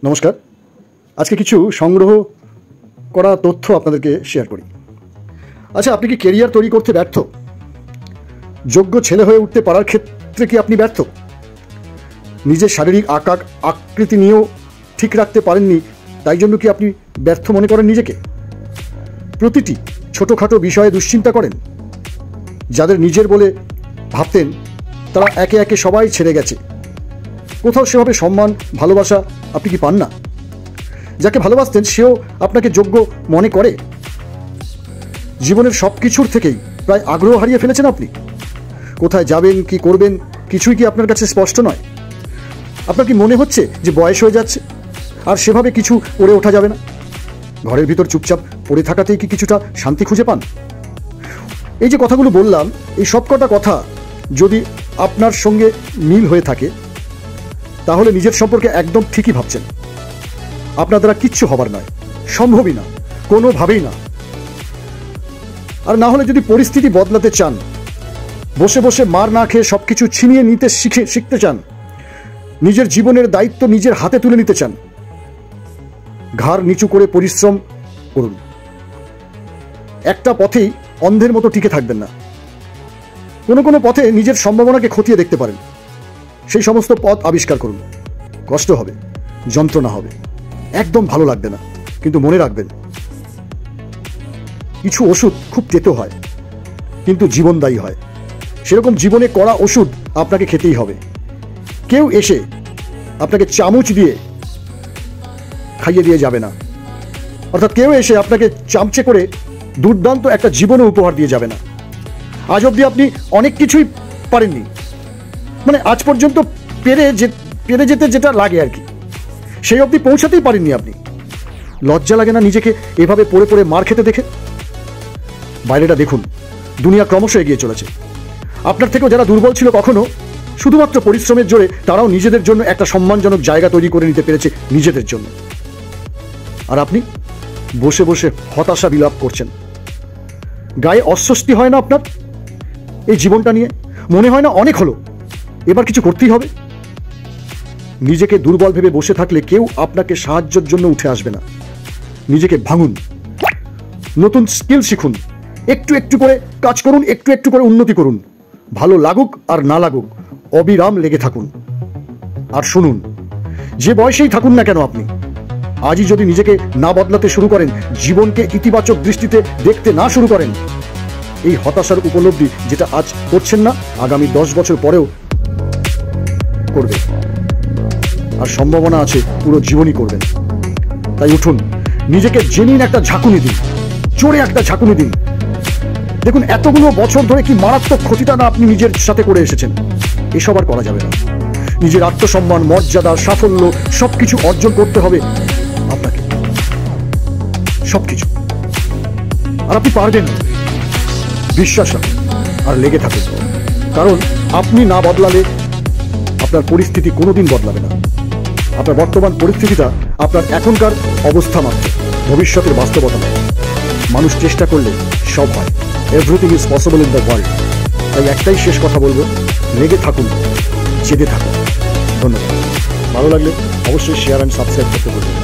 নমস্কার। আজকে কিছু সংগ্রহ করা তথ্য আপনাদেরকে শেয়ার করি। আচ্ছা, আপনি কি কেরিয়ার তৈরি করতে ব্যর্থ? যোগ্য ছেলে হয়ে উঠতে পারার ক্ষেত্রে কি আপনি ব্যর্থ? নিজের শারীরিক আকৃতি নিয়েও ঠিক রাখতে পারেননি, তাই জন্য কি আপনি ব্যর্থ মনে করেন নিজেকে? প্রতিটি ছোটোখাটো বিষয়ে দুশ্চিন্তা করেন? যাদের নিজের বলে ভাবতেন তারা একে একে সবাই ছেড়ে গেছে। কোথাও সেভাবে সম্মান ভালোবাসা আপনি কি পান না? যাকে ভালোবাসতেন সেও আপনাকে যোগ্য মনে করে? জীবনের সব কিছুর থেকেই প্রায় আগ্রহ হারিয়ে ফেলেছেন আপনি। কোথায় যাবেন, কি করবেন, কিছুই কি আপনার কাছে স্পষ্ট নয়? আপনার কি মনে হচ্ছে যে বয়স হয়ে যাচ্ছে আর সেভাবে কিছু করে ওঠা যাবে না? ঘরের ভিতর চুপচাপ পড়ে থাকাতেই কি কিছুটা শান্তি খুঁজে পান? এই যে কথাগুলো বললাম, এই সব কটা কথা যদি আপনার সঙ্গে মিল হয়ে থাকে তাহলে নিজের সম্পর্কে একদম ঠিকই ভাবছেন। আপনার দ্বারা কিচ্ছু হবার নয়, সম্ভবই না, কোনোভাবেই না। আর না হলে যদি পরিস্থিতি বদলাতে চান, বসে বসে মার না খেয়ে সব কিছু ছিনিয়ে নিতে শিখতে চান, নিজের জীবনের দায়িত্ব নিজের হাতে তুলে নিতে চান, ঘাড় নিচু করে পরিশ্রম করুন। একটা পথেই অন্ধের মতো টিকে থাকবেন না। কোনো কোনো পথে নিজের সম্ভাবনাকে খতিয়ে দেখতে পারেন। সেই সমস্ত পথ আবিষ্কার করুন। কষ্ট হবে, যন্ত্রণা হবে, একদম ভালো লাগবে না, কিন্তু মনে রাখবেন কিছু ওষুধ খুব তেতো হয় কিন্তু জীবনদায়ী হয়। সেরকম জীবনে কড়া ওষুধ আপনাকে খেতেই হবে। কেউ এসে আপনাকে চামচ দিয়ে খাইয়ে দিয়ে যাবে না, অর্থাৎ কেউ এসে আপনাকে চামচে করে দুর্দান্ত একটা জীবনও উপহার দিয়ে যাবে না। আজ অবধি আপনি অনেক কিছুই পারেননি, মানে আজ পর্যন্ত পেরে যেতে যেটা লাগে আর কি, সেই অবধি পৌঁছাতেই পারেননি আপনি। লজ্জা লাগে না নিজেকে এভাবে পড়ে পড়ে মার খেতে দেখে? বাইরেটা দেখুন, দুনিয়া ক্রমশ এগিয়ে চলেছে। আপনার থেকেও যারা দুর্বল ছিল কখনো, শুধুমাত্র পরিশ্রমের জোরে তারাও নিজেদের জন্য একটা সম্মানজনক জায়গা তৈরি করে নিতে পেরেছে নিজেদের জন্য। আর আপনি বসে বসে হতাশা বিলাপ করছেন। গায়ে অস্বস্তি হয় না আপনার এই জীবনটা নিয়ে? মনে হয় না অনেক হলো, এবার কিছু করতেই হবে? নিজেকে দুর্বল ভেবে বসে থাকলে কেউ আপনাকে সাহায্যের জন্য উঠে আসবে না। নিজেকে ভাঙুন, নতুন স্কিল শিখুন, একটু একটু করে কাজ করুন, একটু একটু করে উন্নতি করুন। ভালো লাগুক আর না লাগুক অবিরাম লেগে থাকুন। আর শুনুন, যে বয়সেই থাকুন না কেন আপনি, আজই যদি নিজেকে না বদলাতে শুরু করেন, জীবনকে ইতিবাচক দৃষ্টিতে দেখতে না শুরু করেন, এই হতাশার উপলব্ধি যেটা আজ করছেন না, আগামী 10 বছর পরেও করবে। আর সম্ভাবনা আছে পুরো জীবনই করবেন। তাই উঠুন, নিজেকে জেনুইন একটা ঝাঁকুনি দিন, জোরে একটা ঝাঁকুনি দিন। দেখুন, এতগুলো বছর ধরে কি মারাত্মক ক্ষতিটা না আপনি নিজের সাথে করে এসেছেন। এসব আর করা যাবে না। নিজের আত্মসম্মান, মর্যাদা, সাফল্য সবকিছু অর্জন করতে হবে আপনাকে, সবকিছু। আর আপনি পারবেন, বিশ্বাস রাখুন আর লেগে থাকুন। কারণ আপনি না বদলালে আপনার পরিস্থিতি কোনোদিন বদলাবে না। আপনার বর্তমান পরিস্থিতিটা আপনার এখনকার অবস্থা মাত্র, ভবিষ্যতের বাস্তবতা নয়। মানুষ চেষ্টা করলে সব হয়। Everything is possible in the world. তাই একটাই শেষ কথা বলবো, লেগে থাকুন, জেগে থাকুন। ধন্যবাদ। ভালো লাগলে অবশ্যই শেয়ার অ্যান্ড সাবস্ক্রাইব করতে বলবেন।